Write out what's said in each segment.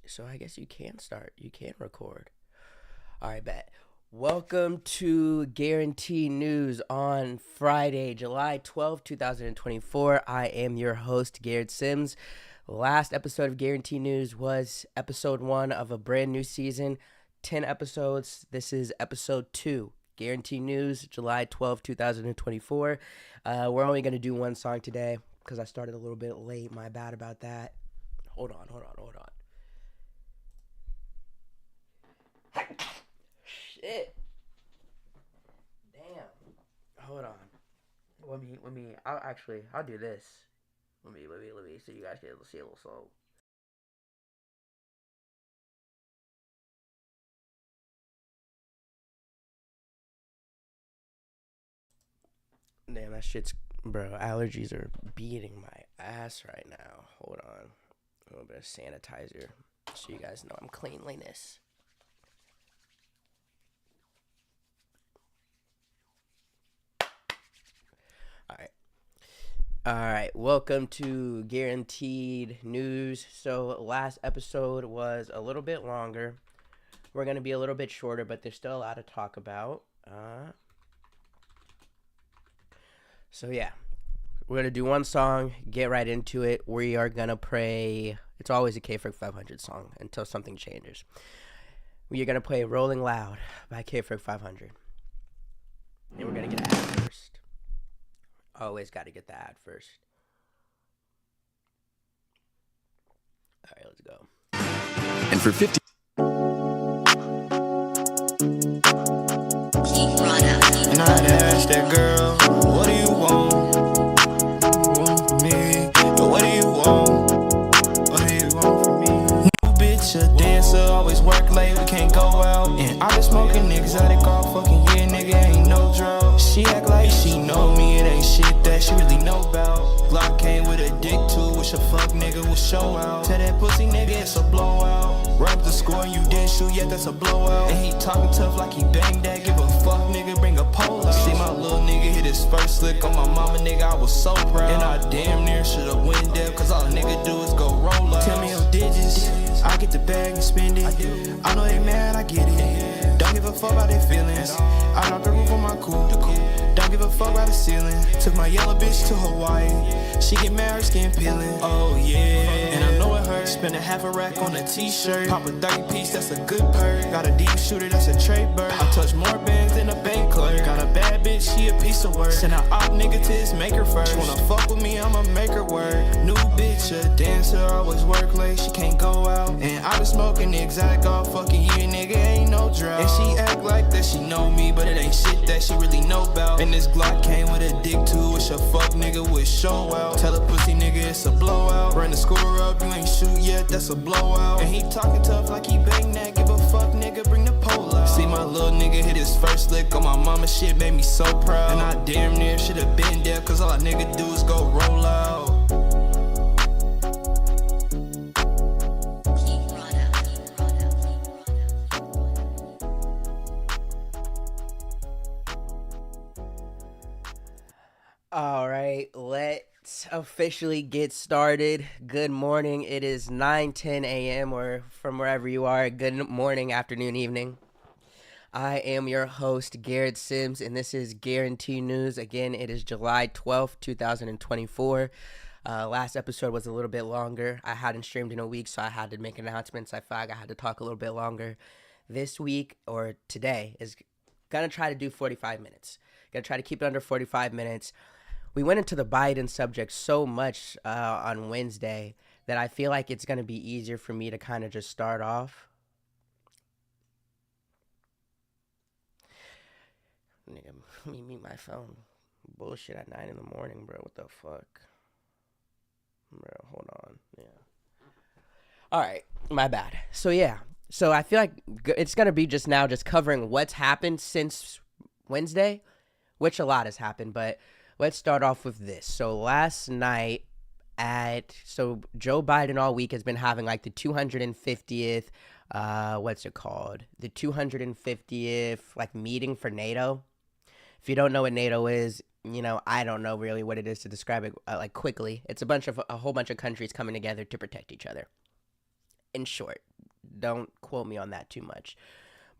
So I guess you can start. You can record. All right, bet. Welcome to Guarantee News on Friday, July 12th, 2024. I am your host, Garrett Sims. Last episode of Guarantee News was episode 1 of a brand new season, 10 episodes. This is episode 2, Guarantee News, July 12th, 2024. We're only going to do one song today because I started a little bit late. My bad about that. Hold on. Shit. Damn. Hold on. I'll do this. Let me, so you guys can see a little song. Damn, that shit's, bro, allergies are beating my ass right now. Hold on. A little bit of sanitizer so you guys know I'm cleanliness. All right, welcome to Guaranteed News. So last episode was a little bit longer. We're going to be a little bit shorter, but there's still a lot to talk about. So yeah, we're going to do one song, get right into it. We are going to play, it's always a K-Ferg 500 song until something changes. We are going to play Rolling Loud by K-Ferg 500. And we're going to get an ad first. Always got to get the ad first. All right, let's go. And for 50. And I'd ask that girl, what do you want? From me? But what do you want? What do you want from me? New bitch, a dancer, always work late, we can't go out. And I been smoking exotic all fucking year, nigga, ain't no drought. She act like she know me, it ain't shit that she really know about. Glock came with a dick too, wish a fuck nigga would show out. Tell that pussy nigga it's a blowout. Run up the score and you didn't shoot yet, that's a blowout. And he talking tough like he banged that, give a fuck nigga, bring a pole out. See my little nigga hit his first lick on my mama, nigga, I was so proud. And I damn near should've went there, cause all a nigga do is go roll out. Tell me your digits, I get the bag and spend it. I know they mad, I get it. Don't give a fuck about their feelings. I knocked the roof on my coupe. Don't give a fuck about the ceiling. Took my yellow bitch to Hawaii. She get mad, her skin peeling. Oh yeah, and I know it hurts. Spend a half a rack on a t-shirt. Pop a 30 piece, that's a good perk. Got a deep shooter, that's a trade bird. I touch more bands than a bank clerk. Got a bad bitch, she a piece of work. Send an op nigga to his maker first. Wanna fuck with me, I'ma make her work. New bitch, a dancer, always work late. She can't go out. And I been smoking exotic all fucking year, nigga, ain't no drought. And she act like that she know me, but it ain't shit that she really know about. And this Glock came with a dick too, wish a fuck nigga would show out. Tell a pussy nigga it's a blowout. Run the score up, you ain't shoot yet, that's a blowout. And he talking tough like he bang that, give a fuck nigga, bring the pole out. See my little nigga hit his first lick on my mama, shit made me so proud. And I damn near should've been there, cause all a nigga do is go roll out. All right, let's officially get started. Good morning. It is 9:10 a.m. or from wherever you are. Good morning, afternoon, evening. I am your host, Garrett Sims, and this is Guarantee News. Again, it is July 12th, 2024. Last episode was a little bit longer. I hadn't streamed in a week, so I had to make announcements. I felt like I had to talk a little bit longer. This week, or today, is going to try to do 45 minutes. Going to try to keep it under 45 minutes. We went into the Biden subject so much on Wednesday that I feel like it's going to be easier for me to kind of just start off. Nigga, let me mute my phone. Bullshit at 9 in the morning, bro. What the fuck? Bro, hold on. Yeah. All right. My bad. So, yeah. So, I feel like it's going to be just covering what's happened since Wednesday, which a lot has happened, but let's start off with this. So last night Joe Biden all week has been having like the 250th, The 250th like meeting for NATO. If you don't know what NATO is, I don't know really what it is to describe it like quickly. It's a whole bunch of countries coming together to protect each other. in short. Don't quote me on that too much.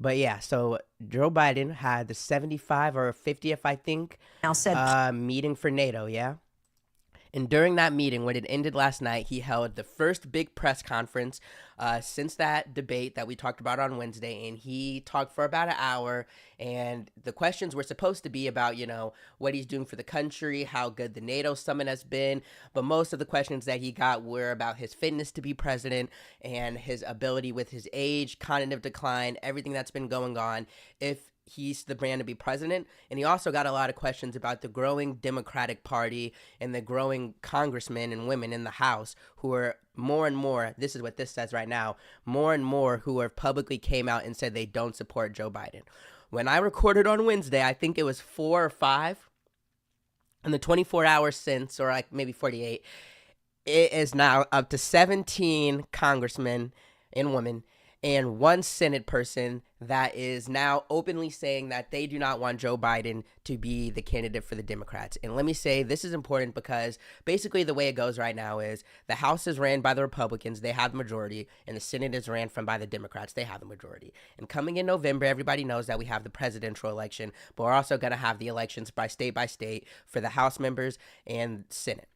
But yeah, so Joe Biden had the 75 or 50th, I think, now said meeting for NATO, yeah? And during that meeting, when it ended last night, he held the first big press conference since that debate that we talked about on Wednesday. And he talked for about an hour. And the questions were supposed to be about, what he's doing for the country, how good the NATO summit has been. But most of the questions that he got were about his fitness to be president and his ability with his age, cognitive decline, everything that's been going on. If he's the man to be president. And he also got a lot of questions about the growing Democratic Party and the growing congressmen and women in the House who are more and more, this is what this says right now, more and more who have publicly came out and said they don't support Joe Biden. When I recorded on Wednesday, I think it was 4 or 5. In the 24 hours since, or like maybe 48, it is now up to 17 congressmen and women and one Senate person that is now openly saying that they do not want Joe Biden to be the candidate for the Democrats. And let me say, this is important because basically the way it goes right now is the House is ran by the Republicans, they have the majority, and the Senate is ran by the Democrats, they have the majority. And coming in November, everybody knows that we have the presidential election, but we're also going to have the elections by state for the House members and Senate.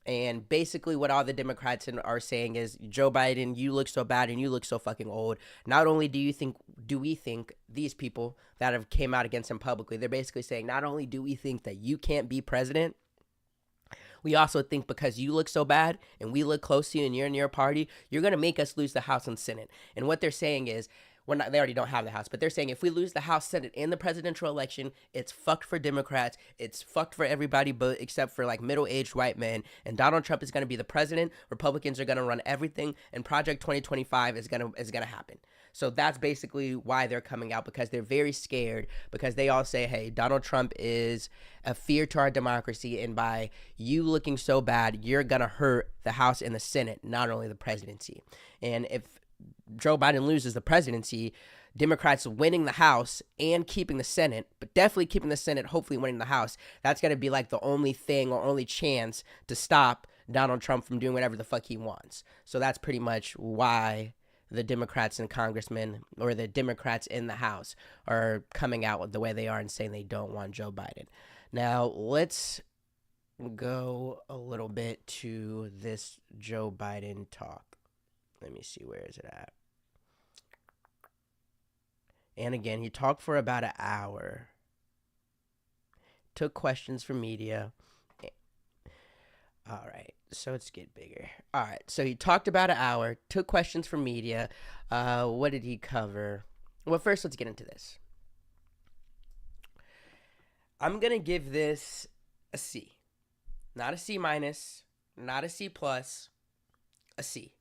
And basically what all the Democrats are saying is, Joe Biden, you look so bad and you look so fucking old. Not only do we think these people that have came out against him publicly, they're basically saying, not only do we think that you can't be president, we also think because you look so bad and we look close to you and you're in your party, you're going to make us lose the House and Senate. And what they're saying is, they already don't have the House, but they're saying if we lose the House, Senate, and the presidential election, it's fucked for Democrats. It's fucked for everybody but except for like middle-aged white men. And Donald Trump is going to be the president. Republicans are going to run everything, and Project 2025 is going to happen. So that's basically why they're coming out, because they're very scared, because they all say, hey, Donald Trump is a fear to our democracy, and by you looking so bad, you're going to hurt the House and the Senate, not only the presidency. And if Joe Biden loses the presidency, Democrats winning the House and keeping the Senate, but definitely keeping the Senate, hopefully winning the House, that's going to be like the only thing or only chance to stop Donald Trump from doing whatever the fuck he wants. So that's pretty much why the Democrats and congressmen, or the Democrats in the House, are coming out with the way they are and saying they don't want Joe Biden. Now, let's go a little bit to this Joe Biden talk. Let me see, where is it at? And again, he talked for about an hour. Took questions from media. All right, so let's get bigger. All right, so he talked about an hour, took questions from media. What did he cover? Well, first, let's get into this. I'm going to give this a C. Not a C minus, not a C plus, a C.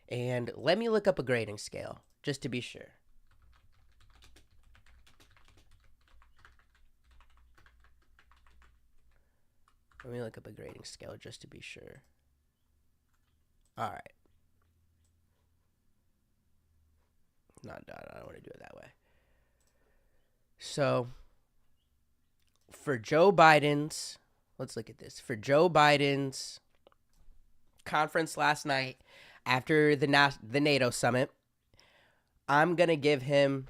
And let me look up a grading scale, just to be sure. Let me look up a grading scale, just to be sure. All right. No, I don't want to do it that way. So, for Joe Biden's, let's look at this. For Joe Biden's conference last night, after the NATO summit, I'm going to give him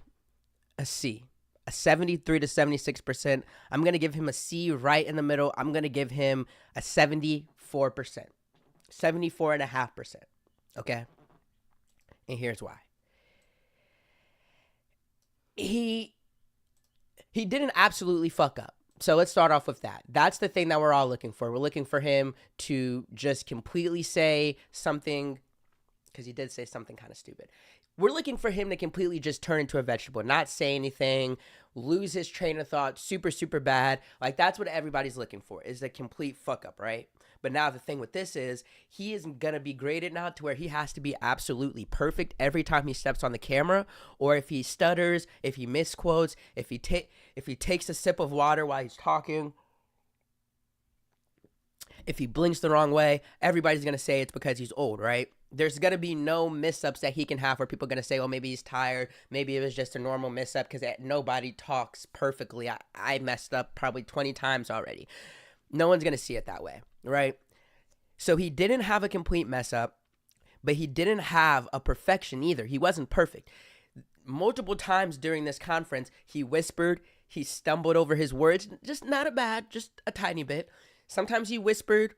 a C, a 73 to 76%. I'm going to give him a C right in the middle. I'm going to give him a 74%, 74.5%. Okay? And here's why. He didn't absolutely fuck up. So let's start off with that. That's the thing that we're all looking for. We're looking for him to just completely say something, because he did say something kind of stupid. We're looking for him to completely just turn into a vegetable, not say anything, lose his train of thought, super, super bad. Like, that's what everybody's looking for, is a complete fuck up, right? But now the thing with this is, he isn't going to be graded now to where he has to be absolutely perfect every time he steps on the camera, or if he stutters, if he misquotes, if he takes a sip of water while he's talking, if he blinks the wrong way, everybody's going to say it's because he's old, right? There's going to be no mess-ups that he can have where people are going to say, oh, maybe he's tired. Maybe it was just a normal mess-up, because nobody talks perfectly. I messed up probably 20 times already. No one's going to see it that way, right? So he didn't have a complete mess-up, but he didn't have a perfection either. He wasn't perfect. Multiple times during this conference, he whispered, he stumbled over his words, just not a bad, just a tiny bit. Sometimes he whispered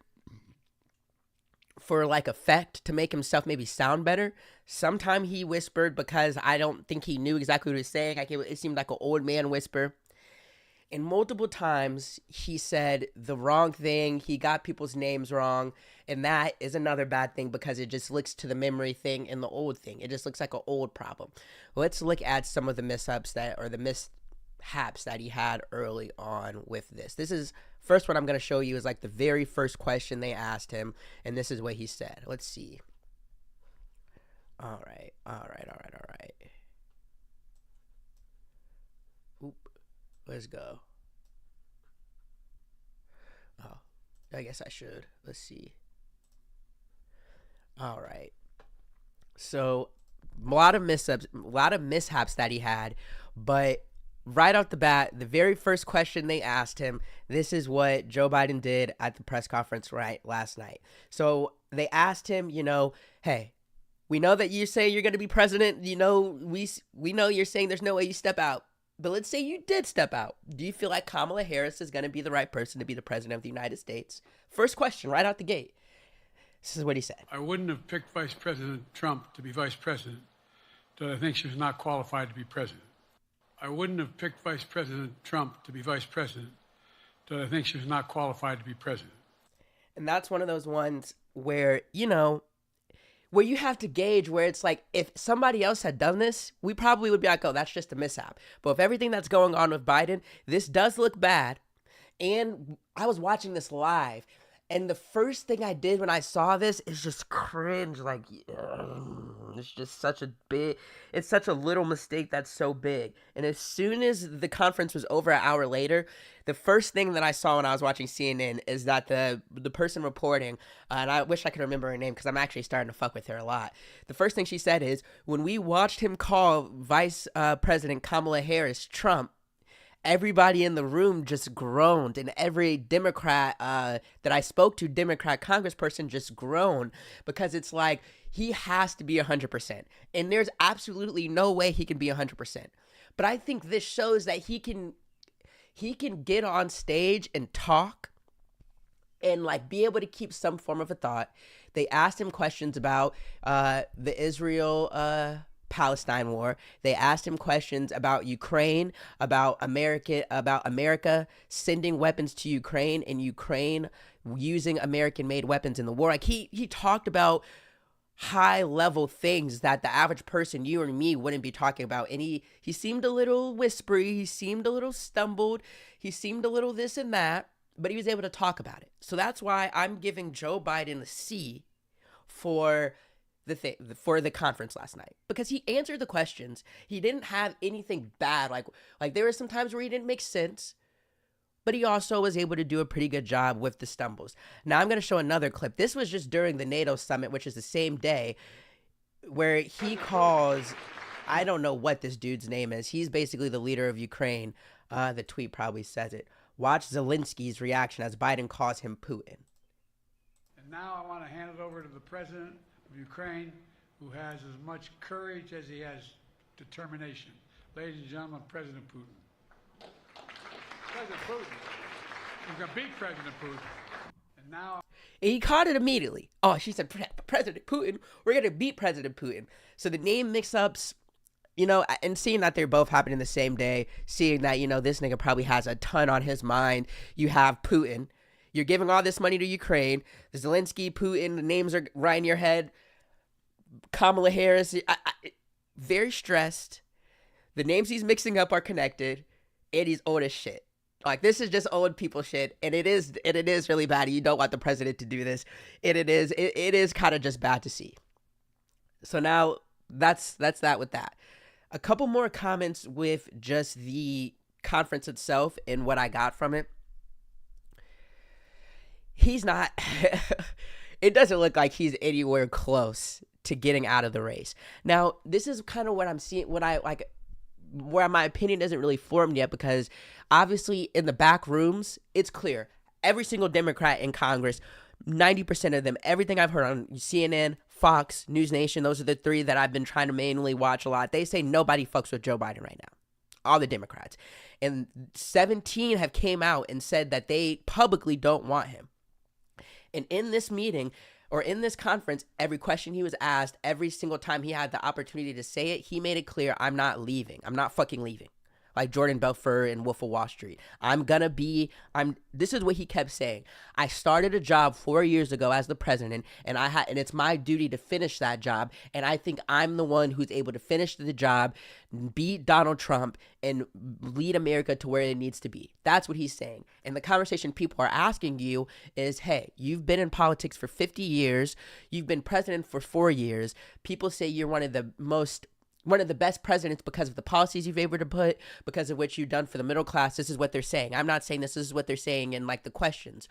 for like effect to make himself maybe sound better. Sometimes he whispered because I don't think he knew exactly what he was saying. Like it seemed like an old man whisper. And multiple times he said the wrong thing. He got people's names wrong. And that is another bad thing because it just looks to the memory thing and the old thing. It just looks like an old problem. Let's look at some of the mishaps that he had early on with this. This is first one I'm going to show you is like the very first question they asked him. And this is what he said. Let's see. All right. Oop. Let's go. Oh, I guess I should. Let's see. All right. So, a lot of mishaps that he had, but right off the bat, the very first question they asked him, this is what Joe Biden did at the press conference last night. So, they asked him, hey, we know that you say you're going to be president. We know you're saying there's no way you step out. But let's say you did step out. Do you feel like Kamala Harris is going to be the right person to be the president of the United States? First question, right out the gate. This is what he said. I wouldn't have picked Vice President Trump to be vice president, but I think she was not qualified to be president. I wouldn't have picked Vice President Trump to be vice president, but I think she was not qualified to be president. And that's one of those ones where, where you have to gauge where it's like, if somebody else had done this, we probably would be like, oh, that's just a mishap. But with everything that's going on with Biden, this does look bad. And I was watching this live. And the first thing I did when I saw this is just cringe. Like, it's just it's such a little mistake that's so big. And as soon as the conference was over an hour later, the first thing that I saw when I was watching CNN is that the person reporting, and I wish I could remember her name because I'm actually starting to fuck with her a lot. The first thing she said is, when we watched him call Vice President Kamala Harris Trump, everybody in the room just groaned, and every Democrat that I spoke to, Democrat congressperson, just groaned, because it's like, he has to be 100%. And there's absolutely no way he can be 100%. But I think this shows that he can get on stage and talk and like be able to keep some form of a thought. They asked him questions about the Israel Palestine war. They asked him questions about Ukraine, about America sending weapons to Ukraine, and Ukraine using American-made weapons in the war. Like he talked about high-level things that the average person, you or me, wouldn't be talking about. And he seemed a little whispery. He seemed a little stumbled. He seemed a little this and that, but he was able to talk about it. So that's why I'm giving Joe Biden a C for the conference last night, because he answered the questions. He didn't have anything bad. Like there were some times where he didn't make sense, but he also was able to do a pretty good job with the stumbles. Now I'm going to show another clip. This was just during the NATO summit, which is the same day, where he calls, I don't know what this dude's name is. He's basically the leader of Ukraine. The tweet probably says it. Watch Zelensky's reaction as Biden calls him Putin. And now I want to hand it over to the president of Ukraine, who has as much courage as he has determination. Ladies and gentlemen, President Putin. President Putin. We're going to beat President Putin. And now... He caught it immediately. Oh, she said, President Putin. We're going to beat President Putin. So the name mix-ups, and seeing that they're both happening the same day, seeing that, this nigga probably has a ton on his mind. You have Putin. You're giving all this money to Ukraine. The Zelensky, Putin, the names are right in your head. Kamala Harris, very stressed. The names he's mixing up are connected, and he's old as shit. Like, this is just old people shit, and it is really bad. You don't want the president to do this. It is kind of just bad to see. So now that's that with that. A couple more comments with just the conference itself and what I got from it. He's not, it doesn't look like he's anywhere close to getting out of the race. Now, this is kind of what I'm seeing, where my opinion isn't really formed yet, because obviously in the back rooms, it's clear. Every single Democrat in Congress, 90% of them, everything I've heard on CNN, Fox, News Nation, those are the three that I've been trying to mainly watch a lot. They say nobody fucks with Joe Biden right now. All the Democrats. And 17 have came out and said that they publicly don't want him. And in this meeting, or in this conference, every question he was asked, every single time he had the opportunity to say it, he made it clear, I'm not leaving. I'm not fucking leaving. Like Jordan Belfort in Wolf of Wall Street. This is what he kept saying. I started a job 4 years ago as the president, and it's my duty to finish that job. And I think I'm the one who's able to finish the job, beat Donald Trump, and lead America to where it needs to be. That's what he's saying. And the conversation people are asking you is, hey, you've been in politics for 50 years. You've been president for 4 years. People say you're one of the best presidents because of the policies you've able to put, because of what you've done for the middle class. This is what they're saying. I'm not saying this is what they're saying in like the questions.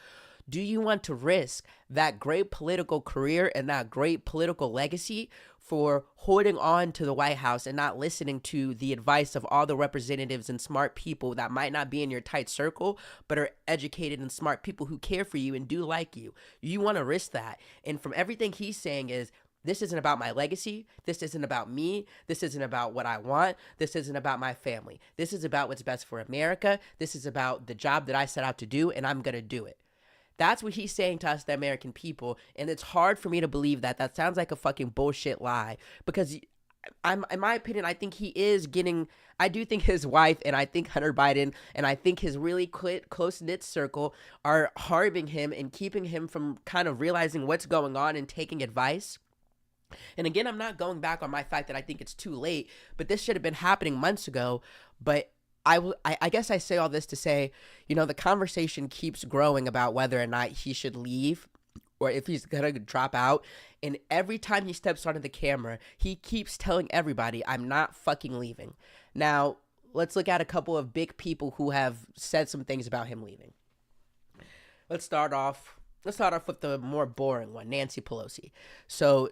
Do you want to risk that great political career and that great political legacy for holding on to the White House and not listening to the advice of all the representatives and smart people that might not be in your tight circle, but are educated and smart people who care for you and do like you? You want to risk that. And from everything he's saying is, this isn't about my legacy. This isn't about me. This isn't about what I want. This isn't about my family. This is about what's best for America. This is about the job that I set out to do, and I'm going to do it. That's what he's saying to us, the American people, and it's hard for me to believe that. That sounds like a fucking bullshit lie, because in my opinion, I think he is getting, I do think his wife and I think Hunter Biden and I think his really close-knit circle are harming him and keeping him from kind of realizing what's going on and taking advice. And again, I'm not going back on my fact that I think it's too late, but this should have been happening months ago. But I guess I say all this to say, the conversation keeps growing about whether or not he should leave or if he's going to drop out. And every time he steps onto the camera, he keeps telling everybody, I'm not fucking leaving. Now, let's look at a couple of big people who have said some things about him leaving. Let's start off with the more boring one, Nancy Pelosi. So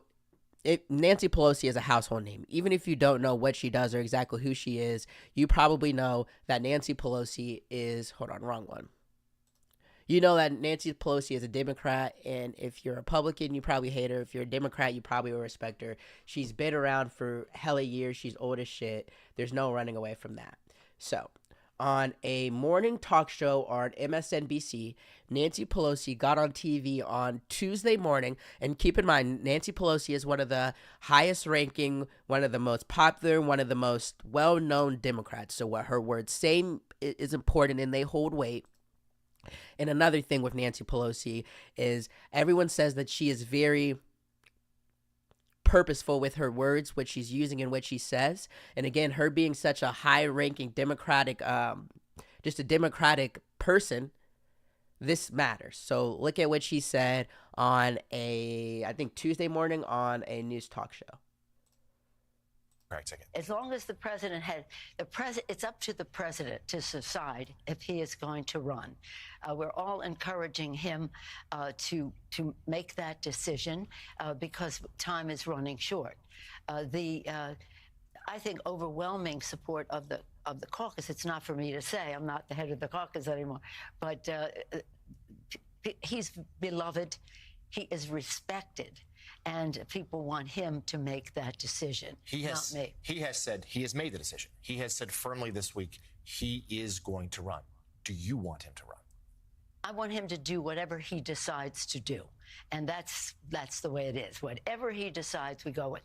Nancy Pelosi is a household name. Even if you don't know what she does or exactly who she is, you probably know that Nancy Pelosi is, wrong one. You know that Nancy Pelosi is a Democrat, and if you're a Republican, you probably hate her. If you're a Democrat, you probably will respect her. She's been around for hella years. She's old as shit. There's no running away from that. So, on a morning talk show on MSNBC, Nancy Pelosi got on TV on Tuesday morning, and keep in mind, Nancy Pelosi is one of the highest ranking, one of the most popular, one of the most well-known Democrats. So what her words say is important, and they hold weight. And another thing with Nancy Pelosi is everyone says that she is very purposeful with her words, what she's using and what she says. And again, her being such a high-ranking Democratic, just a Democratic person, this matters. So look at what she said on I think Tuesday morning on a news talk show. As long as the president it's up to the president to decide if he is going to run. We're all encouraging him to make that decision because time is running short. I think overwhelming support of the caucus. It's not for me to say. I'm not the head of the caucus anymore, but he's beloved. He is respected. And people want him to make that decision, not me. He has said he has made the decision. He has said firmly this week he is going to run. Do you want him to run? I want him to do whatever he decides to do. And that's the way it is. Whatever he decides, we go with.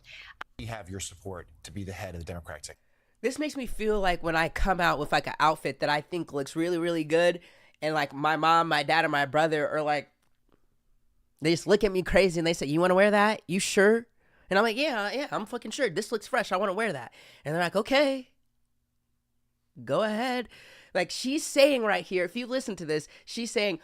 We have your support to be the head of the Democratic Ticket. This makes me feel like when I come out with like an outfit that I think looks really, really good, and like my mom, my dad, and my brother are like, they just look at me crazy and they say, you want to wear that? You sure? And I'm like, yeah, I'm fucking sure. This looks fresh. I want to wear that. And they're like, okay, go ahead. Like she's saying right here, if you listen to this, she's saying,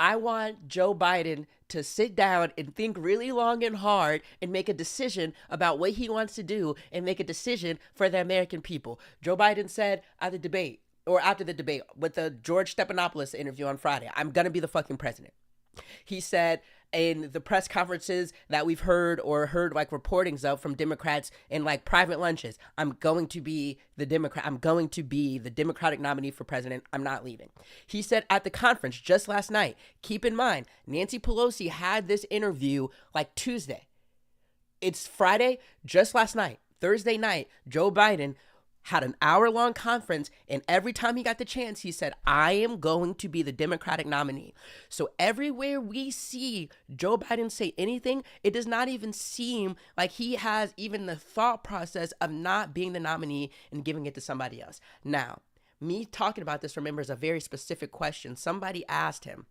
I want Joe Biden to sit down and think really long and hard and make a decision about what he wants to do and make a decision for the American people. Joe Biden said after the debate with the George Stephanopoulos interview on Friday, I'm going to be the fucking president. He said in the press conferences that we've heard like reportings of from Democrats in like private lunches, I'm going to be the Democratic nominee for president. I'm not leaving. He said at the conference just last night, keep in mind, Nancy Pelosi had this interview like Tuesday. It's Friday, just last night, Thursday night, Joe Biden had an hour-long conference, and every time he got the chance, he said, I am going to be the Democratic nominee. So everywhere we see Joe Biden say anything, it does not even seem like he has even the thought process of not being the nominee and giving it to somebody else. Now, me talking about this remembers a very specific question. Somebody asked him,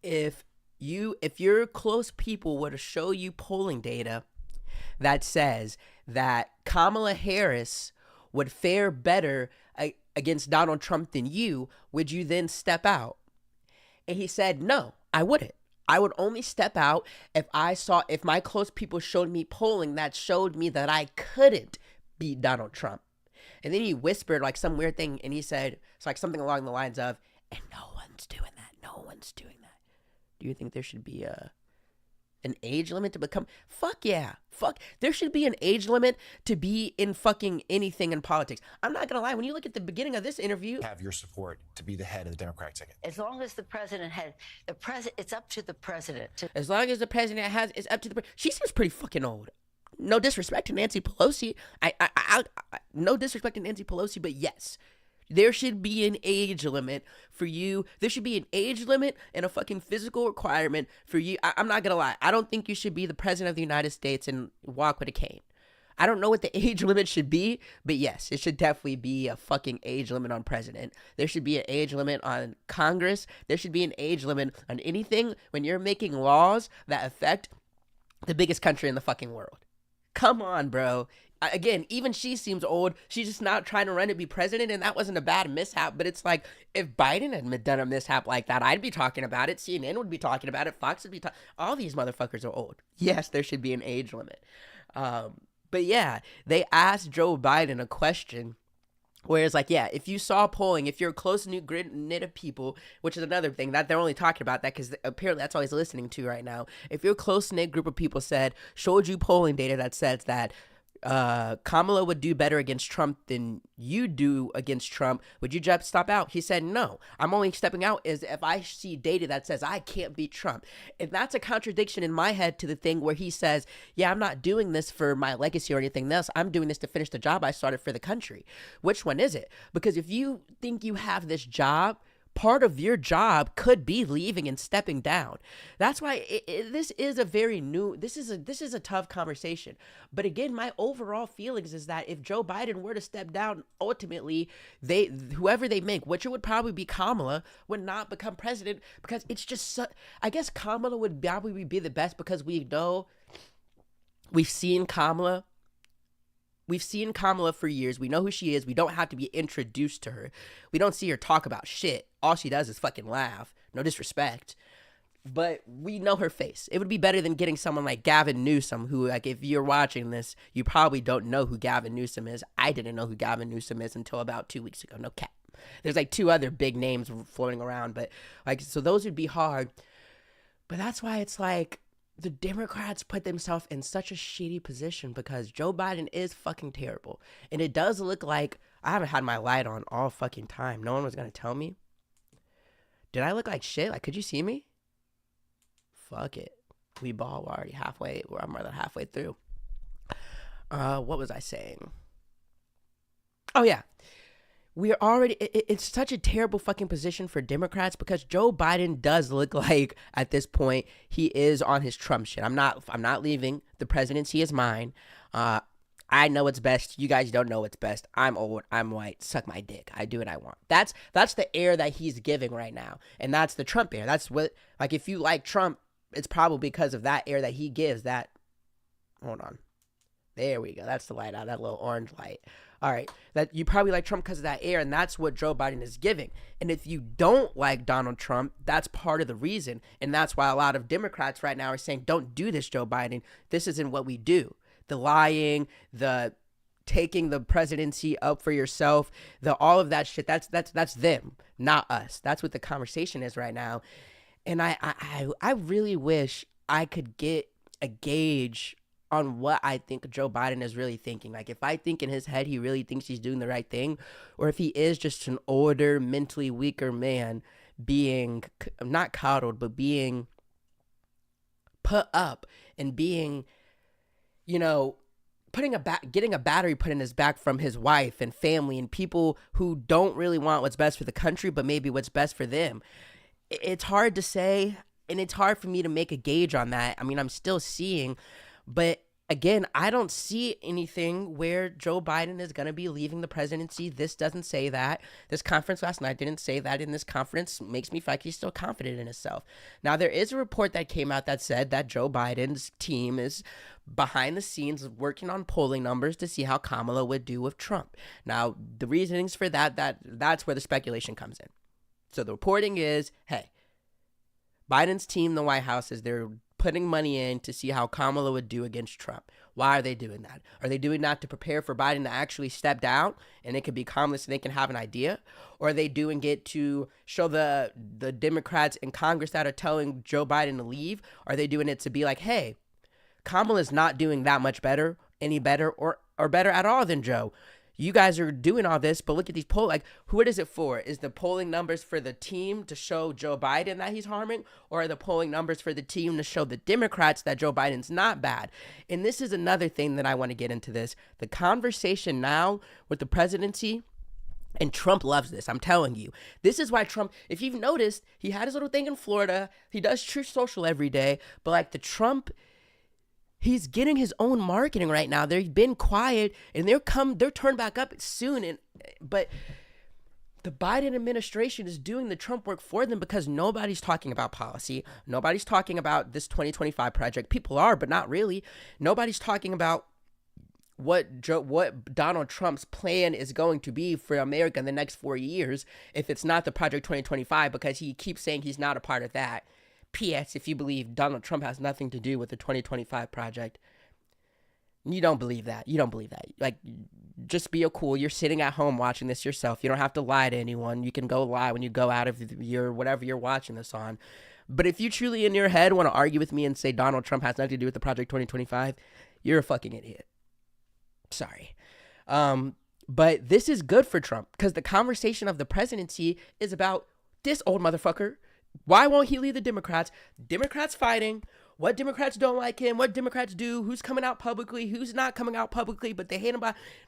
if your close people were to show you polling data that says that Kamala Harris would fare better against Donald Trump than you, would you then step out? And he said, no, I wouldn't. I would only step out if my close people showed me polling that showed me that I couldn't beat Donald Trump. And then he whispered like some weird thing, and he said, it's like something along the lines of, and no one's doing that. No one's doing that. Do you think there should be an age limit to become? Fuck yeah. Fuck. There should be an age limit to be in fucking anything in politics. I'm not going to lie. When you look at the beginning of this interview. Have your support to be the head of the Democratic ticket. As long as the president had it's up to the president. As long as the president it's up to the she seems pretty fucking old. No disrespect to Nancy Pelosi. No disrespect to Nancy Pelosi, but yes. There should be an age limit for you. There should be an age limit and a fucking physical requirement for you. I'm not going to lie. I don't think you should be the president of the United States and walk with a cane. I don't know what the age limit should be, but yes, it should definitely be a fucking age limit on president. There should be an age limit on Congress. There should be an age limit on anything when you're making laws that affect the biggest country in the fucking world. Come on, bro. Again, even she seems old. She's just not trying to run to be president, and that wasn't a bad mishap. But it's like, if Biden had done a mishap like that, I'd be talking about it. CNN would be talking about it. Fox would be talking. All these motherfuckers are old. Yes, there should be an age limit. But yeah, they asked Joe Biden a question where it's like, yeah, if you saw polling, if you're a close-knit knit of people, which is another thing that they're only talking about that because apparently that's all he's listening to right now. If your close-knit group of people showed you polling data that says that Kamala would do better against Trump than you do against Trump, would you just stop out? He said, no, I'm only stepping out is if I see data that says I can't beat Trump. And that's a contradiction in my head to the thing where he says, yeah, I'm not doing this for my legacy or anything else. I'm doing this to finish the job I started for the country. Which one is it? Because if you think you have this job, part of your job could be leaving and stepping down. That's why this is a very new, this is a tough conversation. But again, my overall feelings is that if Joe Biden were to step down, ultimately, whoever they make, which it would probably be Kamala, would not become president because it's just, I guess Kamala would probably be the best because we know, we've seen Kamala for years. We know who she is. We don't have to be introduced to her. We don't see her talk about shit. All she does is fucking laugh. No disrespect. But we know her face. It would be better than getting someone like Gavin Newsom, who, like, if you're watching this, you probably don't know who Gavin Newsom is. I didn't know who Gavin Newsom is until about 2 weeks ago. No cap. There's like 2 other big names floating around. But, like, so those would be hard. But that's why it's like, the Democrats put themselves in such a shitty position because Joe Biden is fucking terrible. And it does look like I haven't had my light on all fucking time. No one was going to tell me. Did I look like shit? Like, could you see me? Fuck it. We ball. We're already halfway. I'm more than halfway through. What was I saying? Oh, yeah. We're already, it's such a terrible fucking position for Democrats because Joe Biden does look like at this point he is on his Trump shit. I'm not leaving. The presidency is mine. I know what's best. You guys don't know what's best. I'm old. I'm white. Suck my dick. I do what I want. That's the air that he's giving right now. And that's the Trump air. That's what, like, if you like Trump, it's probably because of that air that he gives. That, hold on. There we go. That's the light out. That little orange light. All right, that you probably like Trump because of that air, and that's what Joe Biden is giving. And if you don't like Donald Trump, that's part of the reason. And that's why a lot of Democrats right now are saying, don't do this, Joe Biden. This isn't what we do. The lying, the taking the presidency up for yourself, all of that shit, that's them, not us. That's what the conversation is right now. And I really wish I could get a gauge on what I think Joe Biden is really thinking. Like, if I think in his head he really thinks he's doing the right thing, or if he is just an older, mentally weaker man being not coddled, but being put up and being you know, getting a battery put in his back from his wife and family and people who don't really want what's best for the country, but maybe what's best for them. It's hard to say, and it's hard for me to make a gauge on that. I mean, I'm still seeing, but again, I don't see anything where Joe Biden is going to be leaving the presidency. This doesn't say that. This conference last night didn't say that. In this conference makes me feel like he's still confident in himself. Now, there is a report that came out that said that Joe Biden's team is behind the scenes working on polling numbers to see how Kamala would do with Trump. Now, the reasonings for that's where the speculation comes in. So the reporting is, hey, Biden's team in the White House is they're putting money in to see how Kamala would do against Trump. Why are they doing that? Are they doing that to prepare for Biden to actually step down and it could be Kamala so they can have an idea? Or are they doing it to show the Democrats in Congress that are telling Joe Biden to leave? Are they doing it to be like, hey, Kamala's not doing that much better, any better, or better at all than Joe? You guys are doing all this, but look at these polls. Like, what is it for? Is the polling numbers for the team to show Joe Biden that he's harming? Or are the polling numbers for the team to show the Democrats that Joe Biden's not bad? And this is another thing that I want to get into this. The conversation now with the presidency, and Trump loves this, I'm telling you. This is why Trump, if you've noticed, he had his little thing in Florida. He does Truth Social every day. But like the Trump, he's getting his own marketing right now. They've been quiet, and they're turned back up soon. But the Biden administration is doing the Trump work for them because nobody's talking about policy. Nobody's talking about this 2025 project. People are, but not really. Nobody's talking about what Donald Trump's plan is going to be for America in the next 4 years if it's not the Project 2025, because he keeps saying he's not a part of that. P.S. If you believe Donald Trump has nothing to do with the 2025 project, you don't believe that. You don't believe that. Like, just be a cool. You're sitting at home watching this yourself. You don't have to lie to anyone. You can go lie when you go out of your whatever you're watching this on. But if you truly in your head want to argue with me and say Donald Trump has nothing to do with the Project 2025, you're a fucking idiot. Sorry. But this is good for Trump because the conversation of the presidency is about this old motherfucker. Why won't he lead the Democrats? Democrats fighting. What Democrats don't like him? What Democrats do? Who's coming out publicly? Who's not coming out publicly? But they hate him.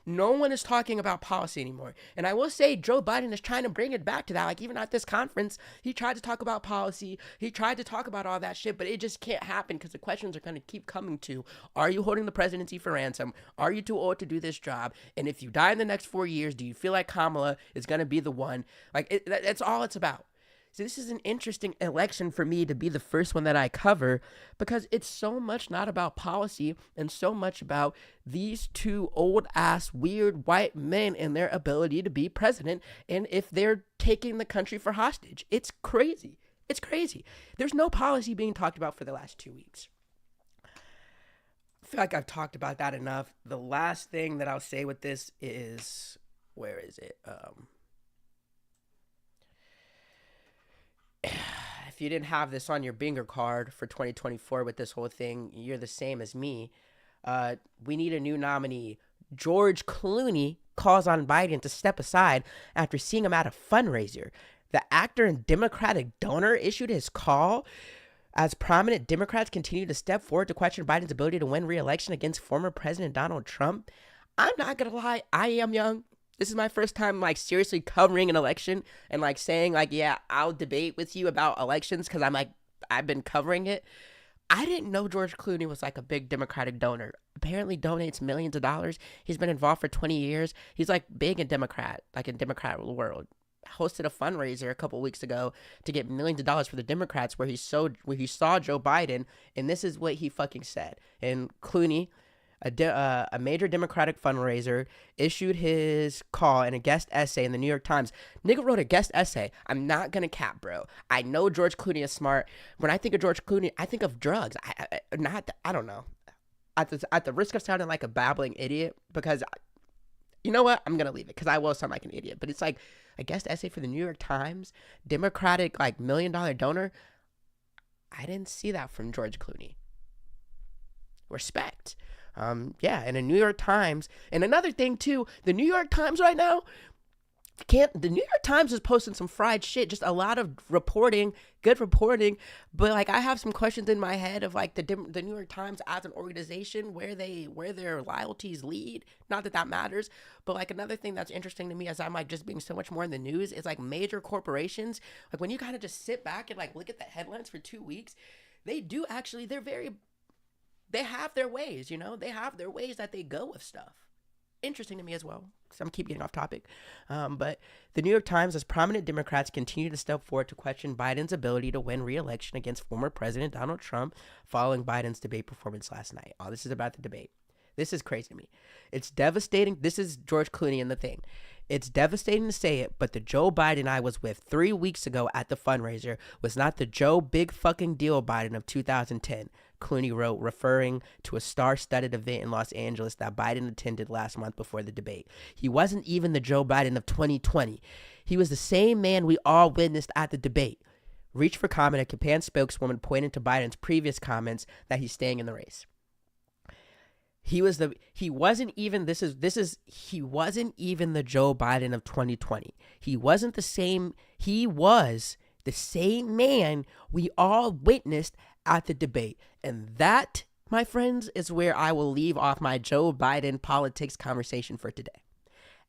No one is talking about policy anymore. And I will say Joe Biden is trying to bring it back to that. Like even at this conference, he tried to talk about policy. He tried to talk about all that shit, but it just can't happen because the questions are going to keep coming to, are you holding the presidency for ransom? Are you too old to do this job? And if you die in the next 4 years, do you feel like Kamala is going to be the one? Like that's all it's about. So this is an interesting election for me to be the first one that I cover because it's so much not about policy and so much about these two old ass weird white men and their ability to be president and if they're taking the country for hostage. It's crazy. It's crazy. There's no policy being talked about for the last 2 weeks. I feel like I've talked about that enough. The last thing that I'll say with this is, where is it? If you didn't have this on your bingo card for 2024 with this whole thing, you're the same as me. We need a new nominee. George Clooney calls on Biden to step aside after seeing him at a fundraiser. The actor and Democratic donor issued his call as prominent Democrats continue to step forward to question Biden's ability to win re-election against former President Donald Trump. I'm not going to lie, I am young. This is my first time, like, seriously covering an election and, like, saying, like, yeah, I'll debate with you about elections because I've been covering it. I didn't know George Clooney was, like, a big Democratic donor. Apparently donates millions of dollars. He's been involved for 20 years. He's, like, big in Democrat world. Hosted a fundraiser a couple weeks ago to get millions of dollars for the Democrats where he saw Joe Biden, and this is what he fucking said. And Clooney, a major Democratic fundraiser, issued his call in a guest essay in the New York Times. Nigga wrote a guest essay. I'm not gonna cap, bro. I know George Clooney is smart. When I think of George Clooney, I think of drugs. I don't know. At the risk of sounding like a babbling idiot, because you know what? I'm gonna leave it because I will sound like an idiot. But it's like a guest essay for the New York Times, Democratic like $1 million donor. I didn't see that from George Clooney. Respect. Yeah, and the New York Times, and another thing too, the New York Times right now, can't, the New York Times is posting some fried shit, just a lot of reporting, good reporting, but like I have some questions in my head of like the New York Times as an organization, where their loyalties lead. Not that that matters, but like another thing that's interesting to me as I'm like just being so much more in the news is like major corporations, like when you kind of just sit back and like look at the headlines for 2 weeks, they do actually, they have their ways, they have their ways that they go with stuff. Interesting to me as well, because I'm keep getting off topic. But the New York Times, as prominent Democrats continue to step forward to question Biden's ability to win re-election against former President Donald Trump following Biden's debate performance last night. Oh, this is about the debate. This is crazy to me. It's devastating. This is George Clooney in the thing. It's devastating to say it, but the Joe Biden I was with 3 weeks ago at the fundraiser was not the Joe Big Fucking Deal Biden of 2010. Clooney wrote, referring to a star-studded event in Los Angeles that Biden attended last month before the debate. He wasn't even the Joe Biden of 2020. He was the same man we all witnessed at the debate. Reach for comment, a campaign spokeswoman pointed to Biden's previous comments that he's staying in the race. He wasn't even the Joe Biden of 2020. He wasn't the same. He was the same man we all witnessed at the debate. And that, my friends, is where I will leave off my Joe Biden politics conversation for today.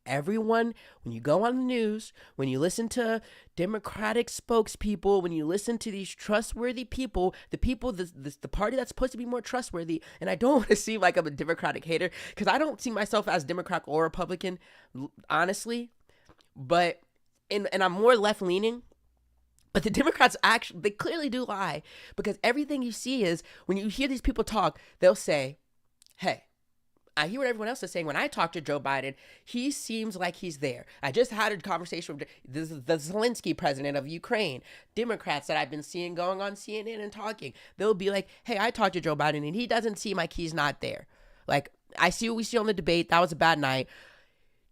Everyone, when you go on the news, when you listen to Democratic spokespeople, when you listen to these trustworthy people, the party that's supposed to be more trustworthy, and I don't want to seem like I'm a Democratic hater, because I don't see myself as Democrat or Republican, honestly, but, and I'm more left-leaning, but the Democrats actually, they clearly do lie, because everything you see is, when you hear these people talk, they'll say, hey, I hear what everyone else is saying. When I talk to Joe Biden, he seems like he's there. I just had a conversation with the Zelensky president of Ukraine. Democrats that I've been seeing going on CNN and talking, they'll be like, hey, I talked to Joe Biden and he doesn't seem like he's not there. Like, I see what we see on the debate. That was a bad night.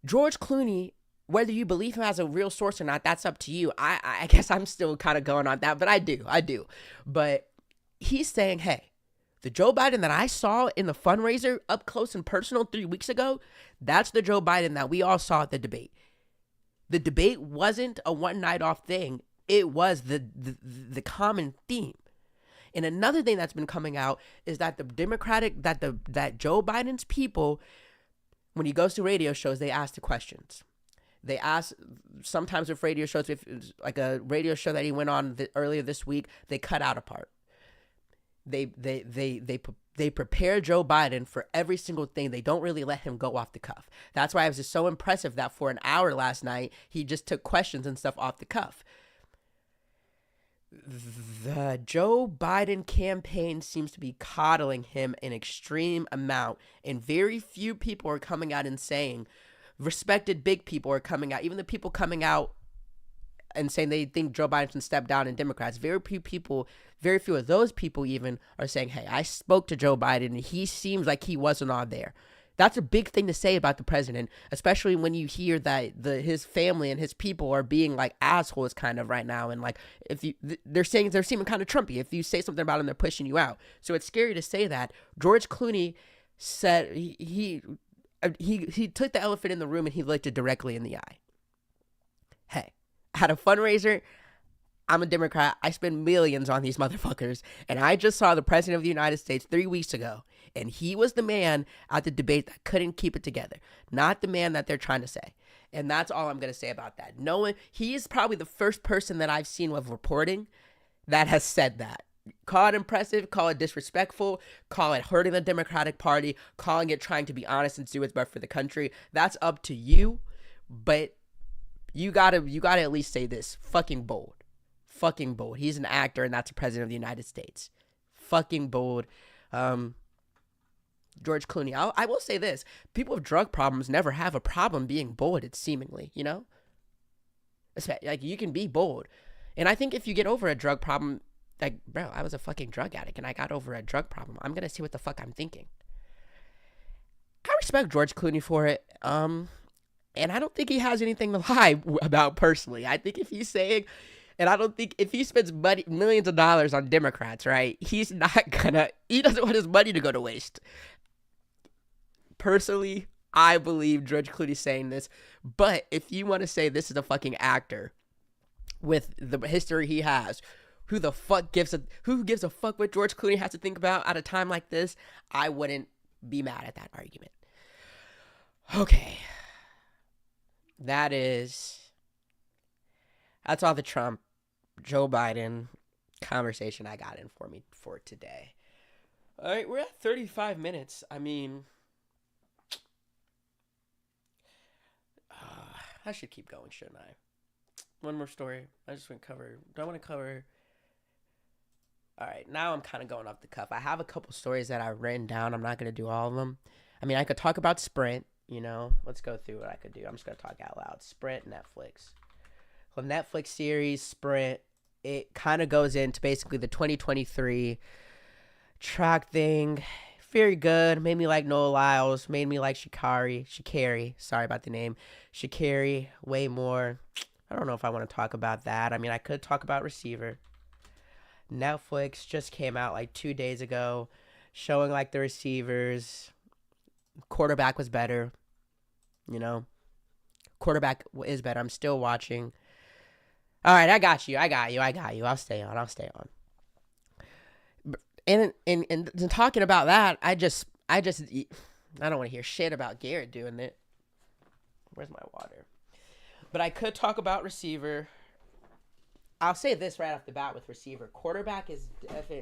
George Clooney, whether you believe him as a real source or not, that's up to you. I guess I'm still kind of going on that, but I do. But he's saying, hey, the Joe Biden that I saw in the fundraiser up close and personal 3 weeks ago, that's the Joe Biden that we all saw at the debate. The debate wasn't a one night off thing. It was the common theme. And another thing that's been coming out is that that Joe Biden's people, when he goes to radio shows, they ask the questions. They ask, sometimes with radio shows, if it's like a radio show that he went on earlier this week, they cut out a part. They prepare Joe Biden for every single thing. They don't really let him go off the cuff. That's why it was just so impressive that for an hour last night, he just took questions and stuff off the cuff. The Joe Biden campaign seems to be coddling him an extreme amount, and very few people are coming out and saying, respected big people are coming out, even the people coming out and saying they think Joe Biden can step down, and Democrats, very few of those people even are saying, hey, I spoke to Joe Biden and he seems like he wasn't on there. That's a big thing to say about the president, especially when you hear that his family and his people are being like assholes kind of right now. And like, they're seeming kind of Trumpy. If you say something about them, they're pushing you out. So it's scary to say that. George Clooney said he took the elephant in the room and he looked it directly in the eye. Hey, at a fundraiser, I'm a Democrat. I spend millions on these motherfuckers. And I just saw the president of the United States 3 weeks ago. And he was the man at the debate that couldn't keep it together. Not the man that they're trying to say. And that's all I'm going to say about that. No one, he is probably the first person that I've seen with reporting that has said that. Call it impressive, call it disrespectful, call it hurting the Democratic Party, calling it trying to be honest and do what's best for the country. That's up to you. But you gotta at least say this. Fucking bold. Fucking bold. He's an actor and that's the president of the United States. Fucking bold. George Clooney. I will say this. People with drug problems never have a problem being bold, it's seemingly, you know? Like, you can be bold. And I think if you get over a drug problem, like, bro, I was a fucking drug addict and I got over a drug problem. I'm going to see what the fuck I'm thinking. I respect George Clooney for it. And I don't think he has anything to lie about personally. I think if he's saying, and I don't think if he spends millions of dollars on Democrats, right, he doesn't want his money to go to waste. Personally, I believe George Clooney saying this. But if you want to say this is a fucking actor with the history he has, who gives a fuck what George Clooney has to think about at a time like this, I wouldn't be mad at that argument. Okay. That's all the Trump, Joe Biden conversation I got in for me for today. All right, we're at 35 minutes. I mean, I should keep going, shouldn't I? One more story. I just want to cover. Do I want to cover? All right, now I'm kind of going off the cuff. I have a couple stories that I've written down. I'm not going to do all of them. I mean, I could talk about Sprint, Let's go through what I could do. I'm just going to talk out loud. Sprint, Netflix. Well, Netflix series, Sprint, it kind of goes into basically the 2023 track thing. Very good. Made me like Noah Lyles. Made me like Sha'Carri. Sorry about the name. Sha'Carri way more. I don't know if I want to talk about that. I mean, I could talk about Receiver. Netflix just came out like 2 days ago showing like the receivers. Quarterback was better. Quarterback is better. I'm still watching. All right, I got you. I'll stay on. And talking about that, I don't want to hear shit about Garrett doing it. Where's my water? But I could talk about Receiver. I'll say this right off the bat with Receiver. Quarterback is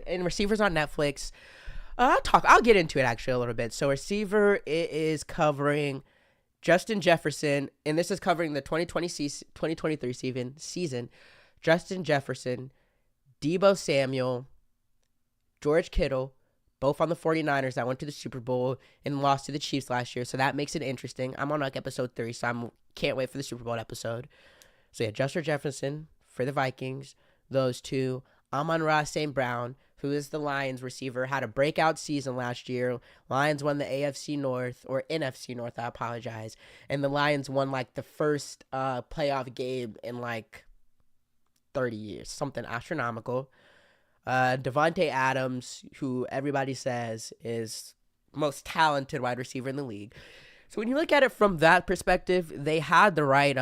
and Receivers on Netflix. I'll get into it actually a little bit. So Receiver, it is covering Justin Jefferson, and this is covering the 2023 season. Justin Jefferson, Deebo Samuel, George Kittle, both on the 49ers that went to the Super Bowl and lost to the Chiefs last year. So that makes it interesting. I'm on like episode 3, so I can't wait for the Super Bowl episode. So yeah, Justin Jefferson for the Vikings, those two. Amon-Ra St. Brown, who is the Lions receiver, had a breakout season last year. Lions won the AFC North, or NFC North, I apologize. And the Lions won like the first playoff game in like 30 years, something astronomical. Devontae Adams, who everybody says is most talented wide receiver in the league. So when you look at it from that perspective, they had the right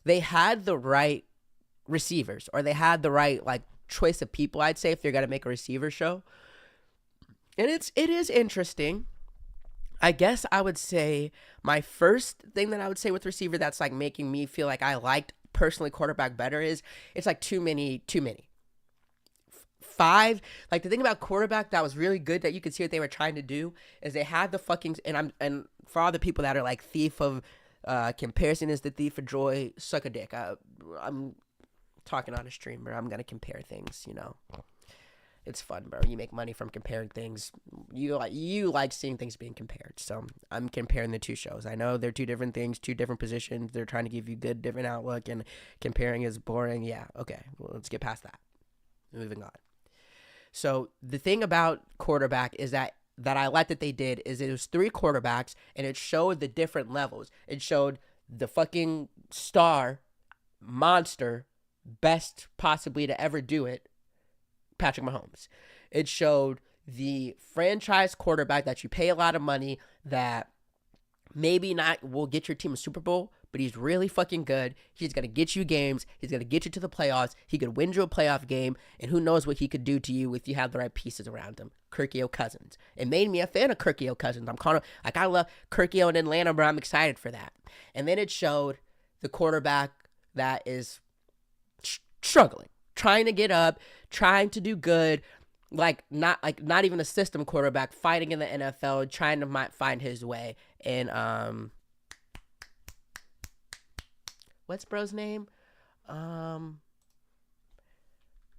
they had the right receivers, or they had the right like choice of people, I'd say, if they're gonna make a receiver show. And it is interesting. I guess I would say my first thing that I would say with receiver that's like making me feel like I liked personally quarterback better is it's like too many. 5, like the thing about quarterback that was really good that you could see what they were trying to do is they had the fucking, and for all the people that are like thief of comparison is the thief of joy, suck a dick. I'm talking on a stream, bro. I'm gonna compare things, It's fun, bro. You make money from comparing things. You like seeing things being compared. So I'm comparing the two shows. I know they're two different things, two different positions. They're trying to give you good, different outlook, and comparing is boring. Yeah, okay. Well, let's get past that. Moving on. So the thing about quarterback is that I like that they did is it was 3 quarterbacks, and it showed the different levels. It showed the fucking star, monster, best possibly to ever do it, Patrick Mahomes. It showed the franchise quarterback that you pay a lot of money that maybe not will get your team a Super Bowl, but he's really fucking good. He's going to get you games. He's going to get you to the playoffs. He could win you a playoff game, and who knows what he could do to you if you have the right pieces around him. Kirk Cousins. It made me a fan of Kirk Cousins. I love Kirk in Atlanta, but I'm excited for that. And then it showed the quarterback that is struggling, trying to get up, trying to do good, not even a system quarterback, fighting in the NFL, trying to find his way. And what's bro's name?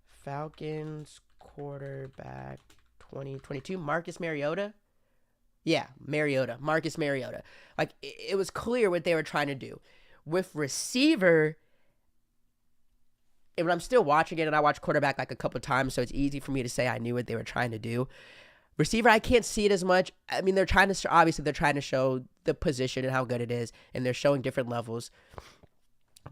Falcons quarterback 2022, Marcus Mariota. Yeah, Marcus Mariota. Like it was clear what they were trying to do with receiver. And I'm still watching it, and I watched quarterback like a couple times, so it's easy for me to say I knew what they were trying to do. Receiver, I can't see it as much. I mean, they're trying to show the position and how good it is, and they're showing different levels.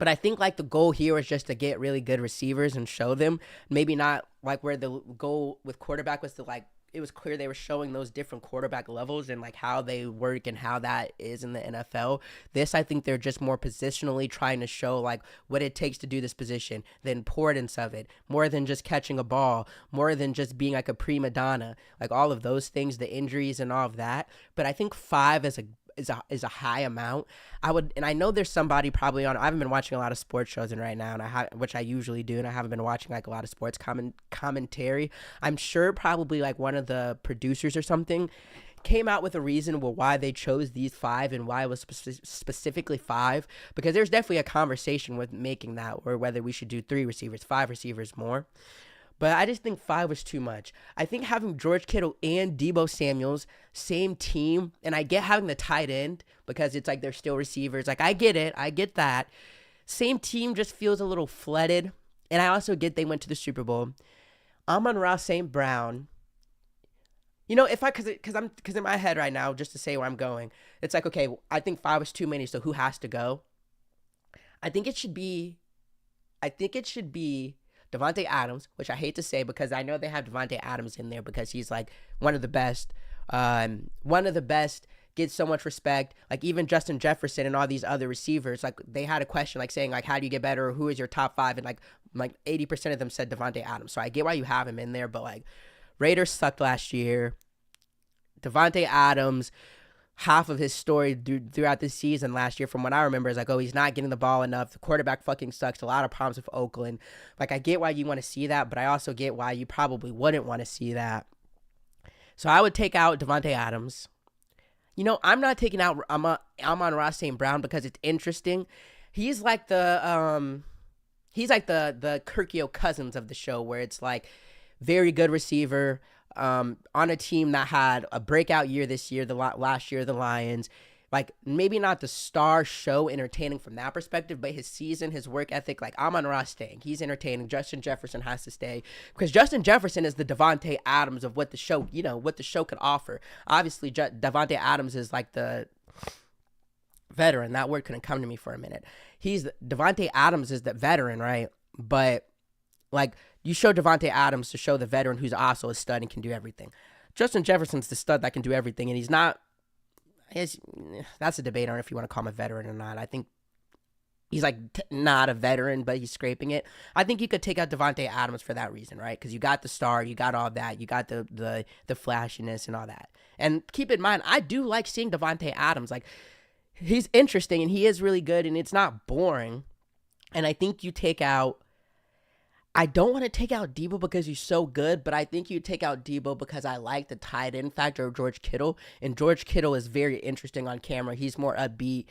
But I think like the goal here is just to get really good receivers and show them. Maybe not like where the goal with quarterback was to like, it was clear they were showing those different quarterback levels and like how they work and how that is in the NFL. This, I think they're just more positionally trying to show like what it takes to do this position, the importance of it, more than just catching a ball, more than just being like a prima donna, like all of those things, the injuries and all of that. But I think 5 is a high amount. And I know there's somebody probably on. I haven't been watching a lot of sports shows right now, and which I usually do, and I haven't been watching like a lot of sports commentary. I'm sure probably like one of the producers or something came out with a reason why they chose these 5 and why it was specifically 5, because there's definitely a conversation with making that, or whether we should do 3 receivers, 5 receivers more. But I just think 5 was too much. I think having George Kittle and Deebo Samuels, same team, and I get having the tight end because it's like they're still receivers. Like, I get it. I get that. Same team just feels a little flooded. And I also get they went to the Super Bowl. Amon-Ra St. Brown. You know, because in my head right now, just to say where I'm going, it's like, okay, I think 5 was too many, so who has to go? I think it should be Davante Adams, which I hate to say because I know they have Davante Adams in there because he's like one of the best. Gets so much respect. Like even Justin Jefferson and all these other receivers, like they had a question like saying like, how do you get better? Or who is your top 5? And like 80% of them said Davante Adams. So I get why you have him in there, but like Raiders sucked last year. Davante Adams, half of his story throughout the season last year, from what I remember, is like, oh, he's not getting the ball enough. The quarterback fucking sucks. A lot of problems with Oakland. Like, I get why you want to see that, but I also get why you probably wouldn't want to see that. So I would take out Davante Adams. You know, I'm not taking out Amon-Ra St. Brown because it's interesting. He's like the Kirkio Cousins of the show, where it's like very good receiver, on a team that had a breakout year this year, last year, the Lions. Like, maybe not the star show entertaining from that perspective, but his season, his work ethic, like Amon-Ra staying. He's entertaining. Justin Jefferson has to stay because Justin Jefferson is the Davante Adams of what the show, what the show could offer. Obviously, Davante Adams is like the veteran. That word couldn't come to me for a minute. Davante Adams is the veteran, right? But like, you show Davante Adams to show the veteran who's also a stud and can do everything. Justin Jefferson's the stud that can do everything, and he's not. That's a debate on if you want to call him a veteran or not. I think he's like not a veteran, but he's scraping it. I think you could take out Davante Adams for that reason, right? Because you got the star, you got all that, you got the flashiness and all that. And keep in mind, I do like seeing Davante Adams. Like, he's interesting and he is really good, and it's not boring. And I think you take out. I don't want to take out Deebo because he's so good, but I think you take out Deebo because I like the tight end factor of George Kittle, and George Kittle is very interesting on camera. He's more upbeat.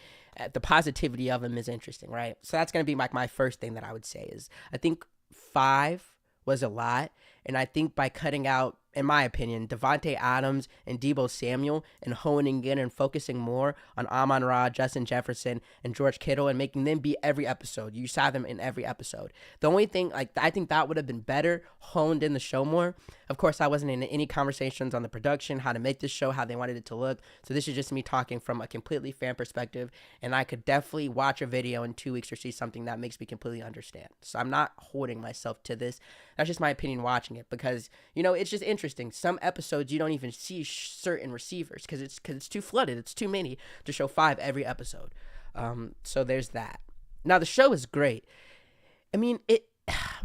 The positivity of him is interesting, right? So that's going to be like my first thing that I would say is I think 5 was a lot, and I think by cutting out, in my opinion, Davante Adams and Deebo Samuel and honing in and focusing more on Amon-Ra, Justin Jefferson, and George Kittle and making them be every episode. You saw them in every episode. The only thing, like, I think that would have been better honed in the show more. Of course, I wasn't in any conversations on the production, how to make this show, how they wanted it to look. So this is just me talking from a completely fan perspective, and I could definitely watch a video in 2 weeks or see something that makes me completely understand. So I'm not holding myself to this. That's just my opinion watching it because, it's just interesting. Some episodes you don't even see certain receivers because it's too flooded. It's too many to show 5 every episode. So there's that. Now the show is great. I mean,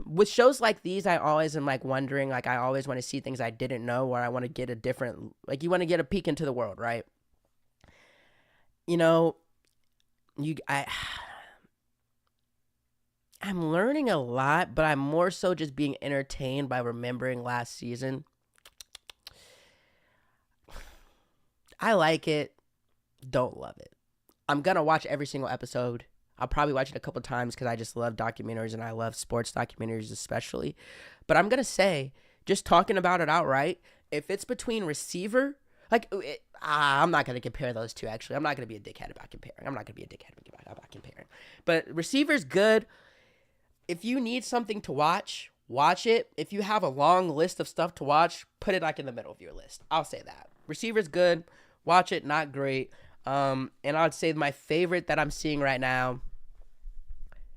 with shows like these, I always am like wondering, like I always want to see things I didn't know, or I want to get a different, like you want to get a peek into the world, right? I'm learning a lot, but I'm more so just being entertained by remembering last season. I like it, don't love it. I'm going to watch every single episode. I'll probably watch it a couple times because I just love documentaries and I love sports documentaries especially. But I'm going to say, just talking about it outright, if it's between receiver, I'm not going to compare those two, actually. I'm not going to be a dickhead about comparing. But receiver's good. If you need something to watch it. If you have a long list of stuff to watch, put it like in the middle of your list. I'll say that. Receiver's good. Watch it, not great. And I'd say my favorite that I'm seeing right now,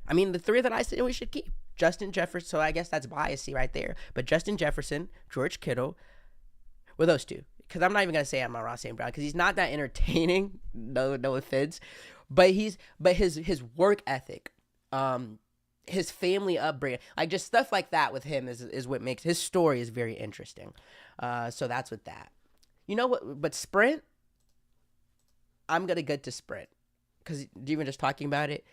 I mean, the three that I said we should keep. Justin Jefferson, so I guess that's biasy right there. But Justin Jefferson, George Kittle, well, those two. Because I'm not even gonna say I'm on Ross St. Brown because he's not that entertaining. No offense, but his work ethic, his family upbringing, like just stuff like that with him is what makes his story is very interesting. So that's with that. You know what? But Sprint, I'm gonna get to Sprint because even just talking about it,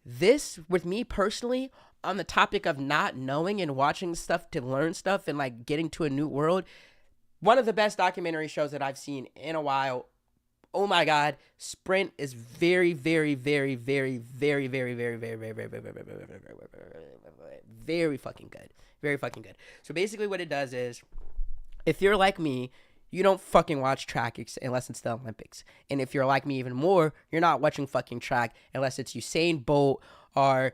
this with me personally on the topic of not knowing and watching stuff to learn stuff and like getting to a new world. One of the best documentary shows that I've seen in a while. Oh my God, Sprint is very, very, very, very, very, very, very, very, very, very, very, very, very, very fucking good. Very fucking good. So basically what it does is, if you're like me, you don't fucking watch track unless it's the Olympics. And if you're like me even more, you're not watching fucking track unless it's Usain Bolt or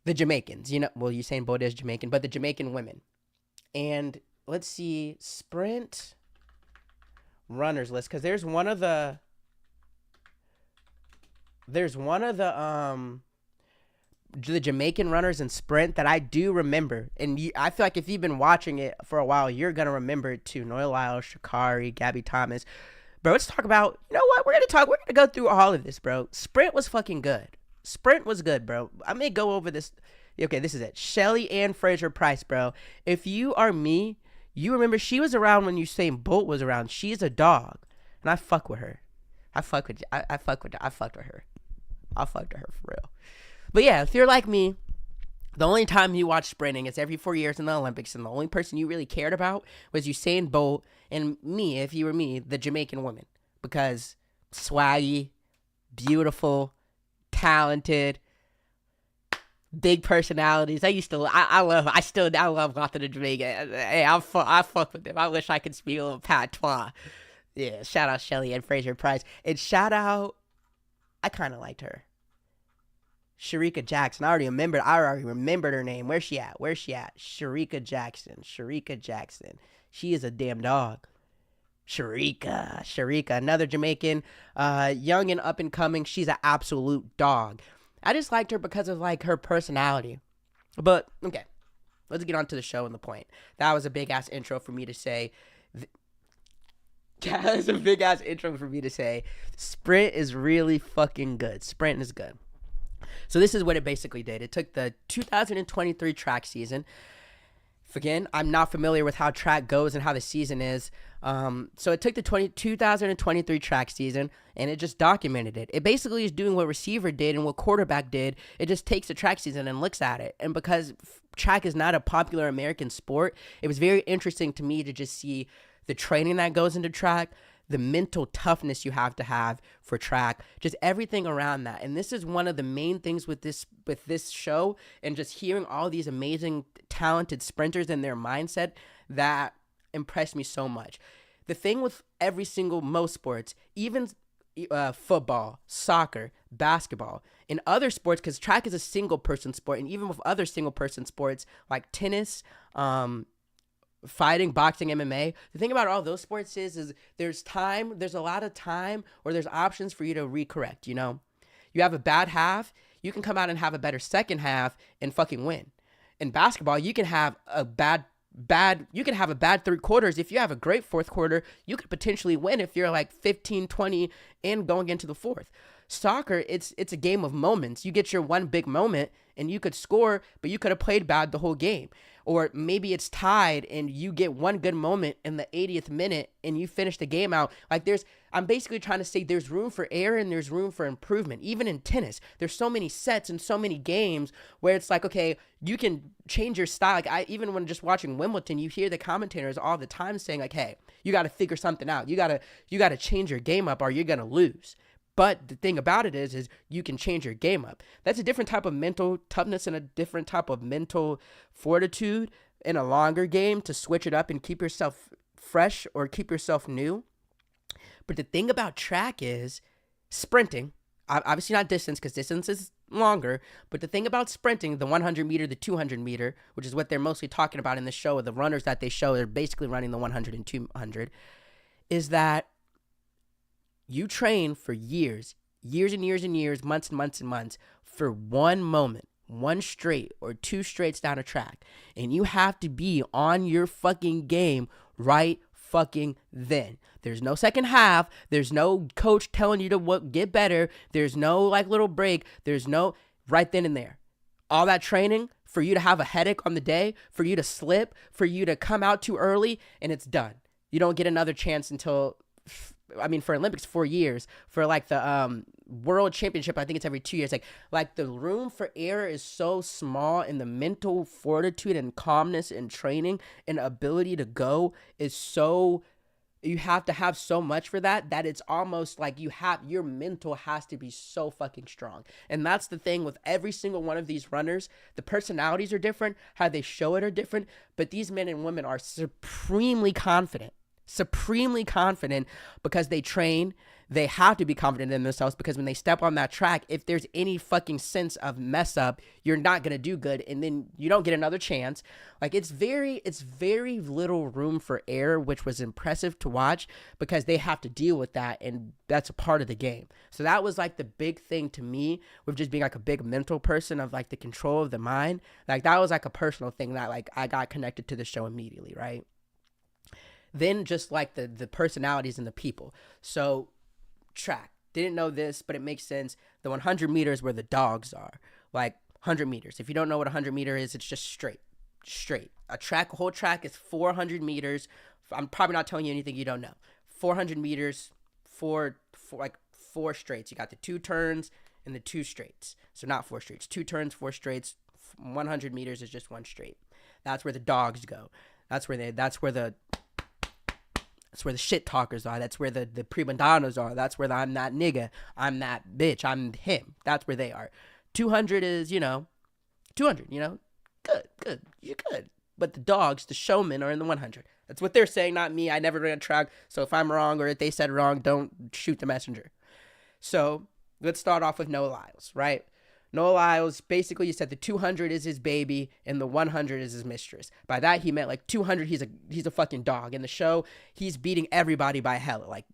the Jamaicans. You know, well, Usain Bolt is Jamaican, but the Jamaican women. And let's see, Sprint runners list, because there's one of the Jamaican runners in Sprint that I do remember, and I feel like if you've been watching it for a while, you're gonna remember it too. Noelle Lyles, Sha'Carri, Gabby Thomas. Bro, let's talk about, you know what, we're gonna go through all of this, bro. Sprint was fucking good. Sprint was good, bro. I may go over this. Okay, this is it. Shelly Ann Fraser-Price, bro. If you are me, you remember she was around when Usain Bolt was around. She's a dog, and I fuck with her. I fucked with her. I fucked with her for real. But yeah, if you're like me, the only time you watch sprinting is every 4 years in the Olympics, and the only person you really cared about was Usain Bolt and me, if you were me, the Jamaican woman, because swaggy, beautiful, talented, big personalities. I love Gotham and Jamaica. Hey, I fuck with them. I wish I could speak a little patois. Yeah, shout out Shelly Ann Fraser-Price. And shout out, I kind of liked her, Sharika Jackson. I already remembered her name. Where's she at? Sharika Jackson. She is a damn dog. Sharika, another Jamaican, young and up and coming. She's an absolute dog. I just liked her because of like her personality. But okay, let's get on to the show and the point. That was a big ass intro for me to say. Sprint is really fucking good. Sprint is good. So this is what it basically did. It took the 2023 track season. Again, I'm not familiar with how track goes and how the season is. So it took the 2023 track season and it just documented it. It basically is doing what receiver did and what quarterback did. It just takes the track season and looks at it. And because track is not a popular American sport, it was very interesting to me to just see the training that goes into track, the mental toughness you have to have for track, just everything around that. And this is one of the main things with this show, and just hearing all these amazing, talented sprinters and their mindset that impressed me so much. The thing with most sports, even football, soccer, basketball, in other sports, because track is a single person sport, and even with other single person sports like tennis, fighting, boxing, MMA, the thing about all those sports is there's a lot of time, or there's options for you to recorrect. You know, you have a bad half, you can come out and have a better second half and fucking win. In basketball, you can have a bad 3 quarters. If you have a great fourth quarter, you could potentially win if you're like 15-20 in going into the fourth. Soccer, it's a game of moments. You get your one big moment and you could score, but you could have played bad the whole game. Or maybe it's tied and you get one good moment in the 80th minute and you finish the game out. Like I'm basically trying to say there's room for error and there's room for improvement. Even in tennis, there's so many sets and so many games where it's like, okay, you can change your style. Like even when just watching Wimbledon, you hear the commentators all the time saying like, hey, you got to figure something out. You got to change your game up or you're going to lose. But the thing about it is you can change your game up. That's a different type of mental toughness and a different type of mental fortitude in a longer game to switch it up and keep yourself fresh or keep yourself new. But the thing about track is sprinting, obviously not distance because distance is longer, but the thing about sprinting, the 100 meter, the 200 meter, which is what they're mostly talking about in the show, the runners that they show, they're basically running the 100 and 200, is that you train for years and years and years, months and months and months for one moment one straight or two straights down a track, and you have to be on your fucking game right fucking then. There's no second half. There's no coach telling you to get better. There's no like little break. There's no right then and there. All that training for you to have a headache on the day, for you to slip, for you to come out too early, and it's done. You don't get another chance until, I mean, for Olympics, 4 years. For like the World Championship, I think it's every 2 years. Like the room for error is so small, and the mental fortitude and calmness and training and ability to go is so, you have to have so much for that it's almost like your mental has to be so fucking strong. And that's the thing with every single one of these runners. The personalities are different, how they show it are different, but these men and women are supremely confident because they train. They have to be confident in themselves, because when they step on that track, if there's any fucking sense of mess up, you're not going to do good, and then you don't get another chance. Like it's very little room for error, which was impressive to watch, because they have to deal with that, and that's a part of the game. So that was like the big thing to me with just being like a big mental person, of like the control of the mind. Like that was like a personal thing that like I got connected to the show immediately, right? Then just like the personalities and the people. So track, didn't know this, but it makes sense. The 100 meters where the dogs are, like 100 meters. If you don't know what 100 meter is, it's just straight. A whole track is 400 meters. I'm probably not telling you anything you don't know. 400 meters, four straights. You got the 2 turns and the 2 straights. So not 4 straights, 2 turns, 4 straights. 100 meters is just 1 straight. That's where the dogs go. That's where the shit talkers are. That's where the prima donnas are. That's where I'm that nigga, I'm that bitch, I'm him. That's where they are. 200 is, 200, good, you're good. But the dogs, the showmen, are in the 100. That's what they're saying, not me. I never ran track, so if I'm wrong or if they said wrong, don't shoot the messenger. So let's start off with Noah Lyles, right? Noah Lyles, basically you said the 200 is his baby and the 100 is his mistress. By that he meant like 200 he's a fucking dog. In the show, he's beating everybody by hella. Like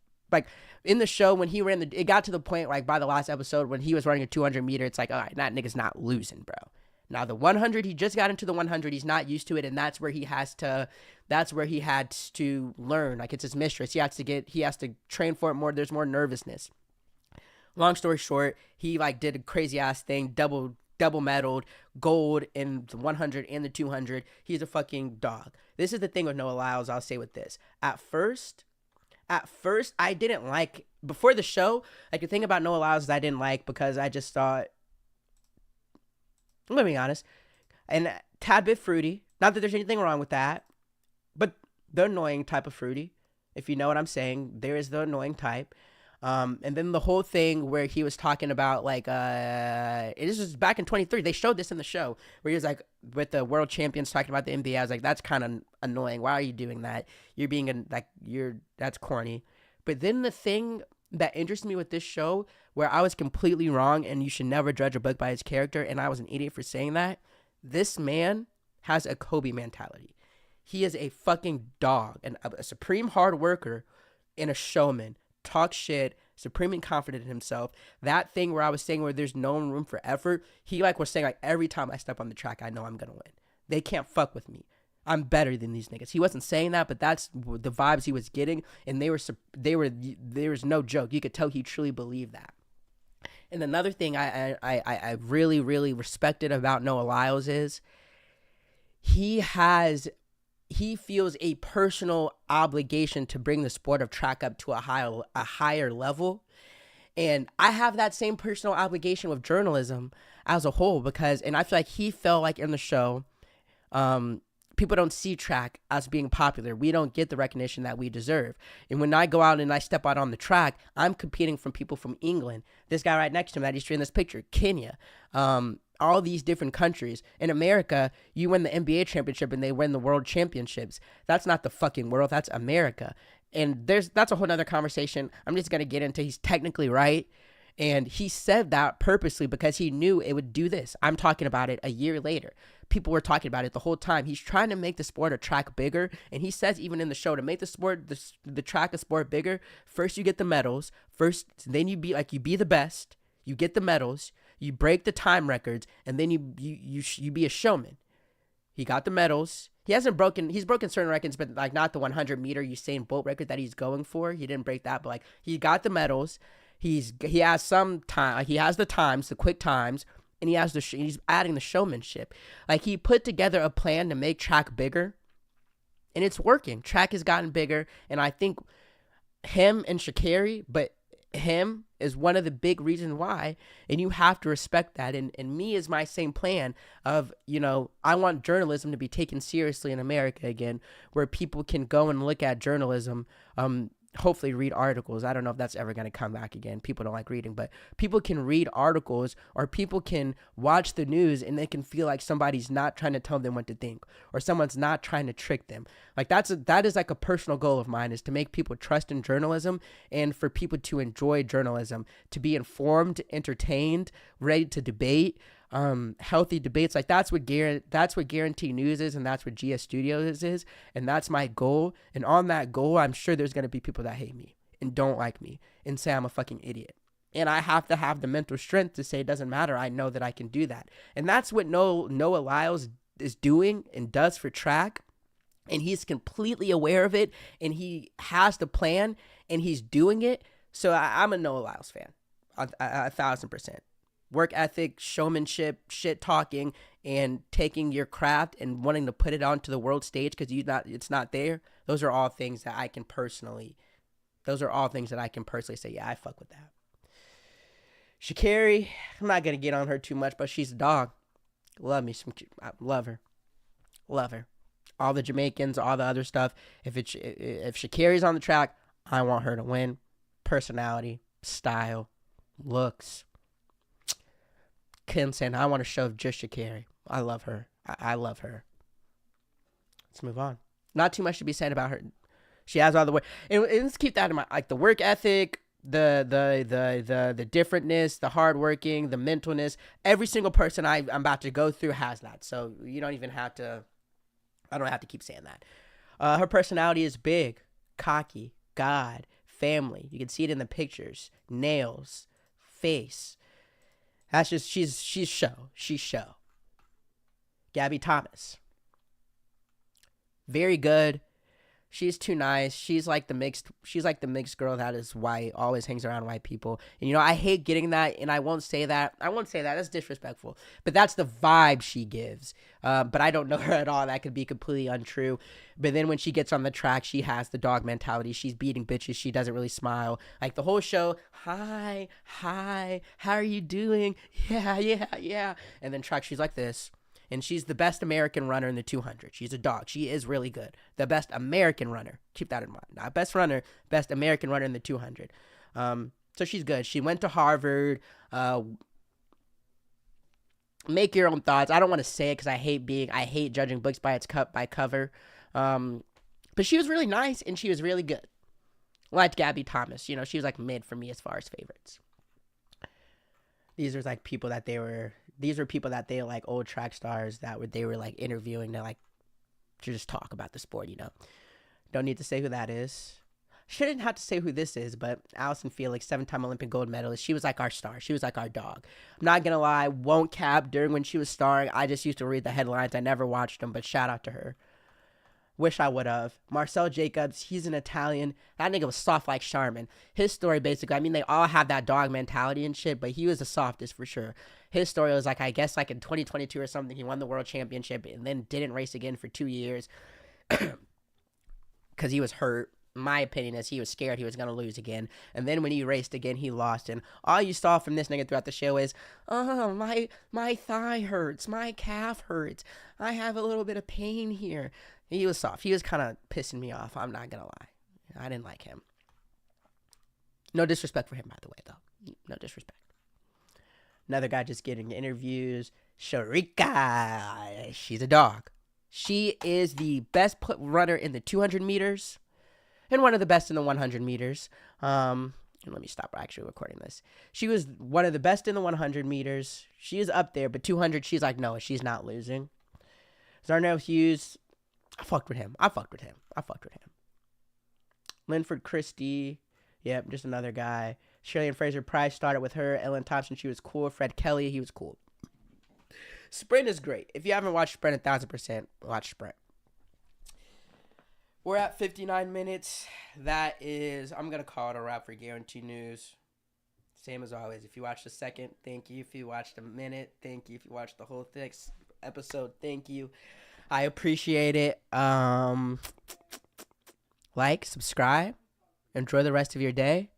in the show when he ran it got to the point like by the last episode when he was running a 200 meter, it's like, all right, that nigga's not losing, bro. Now the 100, he just got into the 100, he's not used to it, and that's where he had to learn. Like it's his mistress. He has to train for it more. There's more nervousness. Long story short, he like did a crazy ass thing, double medaled, gold in the 100 and the 200. He's a fucking dog. This is the thing with Noah Lyles. I'll say with this. At first, I didn't like, before the show, like the thing about Noah Lyles is I didn't like because I just thought, I'm gonna be honest, and a tad bit fruity. Not that there's anything wrong with that, but the annoying type of fruity. If you know what I'm saying, there is the annoying type. And then the whole thing where he was talking about like this was back in 23. They showed this in the show where he was like with the world champions talking about the NBA. I was like, that's kind of annoying. Why are you doing that? You're being that's corny. But then the thing that interested me with this show, where I was completely wrong, and you should never judge a book by its character, and I was an idiot for saying that. This man has a Kobe mentality. He is a fucking dog and a supreme hard worker and a showman. Talk shit, supremely confident in himself. That thing where I was saying where there's no room for effort, he like was saying like every time I step on the track, I know I'm gonna win. They can't fuck with me. I'm better than these niggas. He wasn't saying that, but that's the vibes he was getting, and there was no joke. You could tell he truly believed that. And another thing I really, really respected about Noah Lyles is he feels a personal obligation to bring the sport of track up to a higher level. And I have that same personal obligation with journalism as a whole, and I feel like he felt like in the show, people don't see track as being popular. We don't get the recognition that we deserve. And when I go out and I step out on the track, I'm competing from people from England. This guy right next to him that he's showing this picture, Kenya, all these different countries. In America, you win the NBA championship and they win the world championships. That's not the fucking world. That's America. And that's a whole nother conversation. I'm just going to get into, he's technically right. And he said that purposely because he knew it would do this. I'm talking about it a year later. People were talking about it the whole time. He's trying to make the sport of track bigger. And he says even in the show, to make the sport, the track of sport bigger, first you get the medals. First, then you be the best. You get the medals. You break the time records, and then you be a showman. He got the medals. He's broken certain records, but like not the 100-meter Usain Bolt record that he's going for. He didn't break that, but like he got the medals. He has some time. He has the times, the quick times, and he's adding the showmanship. Like he put together a plan to make track bigger, and it's working. Track has gotten bigger, and I think him and Sha'Carri, but him is one of the big reasons why, and you have to respect that. And me is my same plan of, I want journalism to be taken seriously in America again, where people can go and look at journalism, hopefully read articles. I don't know if that's ever going to come back again. People don't like reading, but people can read articles, or people can watch the news and they can feel like somebody's not trying to tell them what to think, or someone's not trying to trick them. Like that is like a personal goal of mine, is to make people trust in journalism, and for people to enjoy journalism, to be informed, entertained, ready to debate, healthy debates. Like that's what Guarantee News is, and that's what GS Studios is, and that's my goal. And on that goal, I'm sure there's going to be people that hate me and don't like me and say I'm a fucking idiot, and I have to have the mental strength to say it doesn't matter. I know that I can do that. And that's what Noah Lyles is doing and does for track, and he's completely aware of it, and he has the plan, and he's doing it. So I'm a Noah Lyles fan, 1,000%. Work ethic, showmanship, shit talking, and taking your craft and wanting to put it onto the world stage because it's not there. Those are all things that I can personally say, yeah, I fuck with that. Sha'Carri, I'm not gonna get on her too much, but she's a dog. Love her. All the Jamaicans, all the other stuff. If Sha'Carri's on the track, I want her to win. Personality, style, looks. Kim saying, I want to show just Sha'Carri. I love her. I love her. Let's move on. Not too much to be said about her. She has all the work. And let's keep that in mind. Like the work ethic, the differentness, the hardworking, the mentalness. Every single person I'm about to go through has that. So you don't even have to, I don't have to keep saying that. Her personality is big, cocky, God, family. You can see it in the pictures. Nails, face. That's just, she's show. She's show. Gabby Thomas. Very good. She's too nice. She's like the mixed girl that is white, always hangs around white people. And I hate getting that, and I won't say that. That's disrespectful. But that's the vibe she gives. But I don't know her at all. That could be completely untrue. But then when she gets on the track, she has the dog mentality. She's beating bitches. She doesn't really smile. Like the whole show, hi, how are you doing? Yeah. And then track, she's like this. And she's the best American runner in the 200. She's a dog. She is really good. The best American runner. Keep that in mind. Not best runner, best American runner in the 200. So she's good. She went to Harvard. Make your own thoughts. I don't want to say it because I hate judging books by its cover. But she was really nice, and she was really good. Like Gabby Thomas. She was like mid for me as far as favorites. These were people that they like old track stars they were like interviewing to just talk about the sport, Don't need to say who that is. Shouldn't have to say who this is, but Allison Felix, 7-time Olympic gold medalist, she was like our star. She was like our dog. I'm not gonna lie, won't cap during when she was starring. I just used to read the headlines. I never watched them, but shout out to her. Wish I would have. Marcel Jacobs, he's an Italian. That nigga was soft like Charmin. His story basically, they all have that dog mentality and shit, but he was the softest for sure. His story was I guess in 2022 or something, he won the world championship and then didn't race again for 2 years because he was hurt. My opinion is he was scared he was going to lose again. And then when he raced again, he lost. And all you saw from this nigga throughout the show is, my thigh hurts. My calf hurts. I have a little bit of pain here. He was soft. He was kind of pissing me off. I'm not going to lie. I didn't like him. No disrespect for him, by the way, though. No disrespect. Another guy just getting interviews. Sharika. She's a dog. She is the best runner in the 200 meters and one of the best in the 100 meters. And let me stop actually recording this. She was one of the best in the 100 meters. She is up there, but 200, she's like, no, she's not losing. Zarnell Hughes, I fucked with him. Linford Christie, yep, just another guy. Shirley and Fraser Price started with her. Ellen Thompson, she was cool. Fred Kelly, he was cool. Sprint is great. If you haven't watched Sprint 1000%, watch Sprint. We're at 59 minutes. That is, I'm going to call it a wrap for Guarantee News. Same as always. If you watched the second, thank you. If you watched a minute, thank you. If you watched the whole episode, thank you. I appreciate it. Like, subscribe. Enjoy the rest of your day.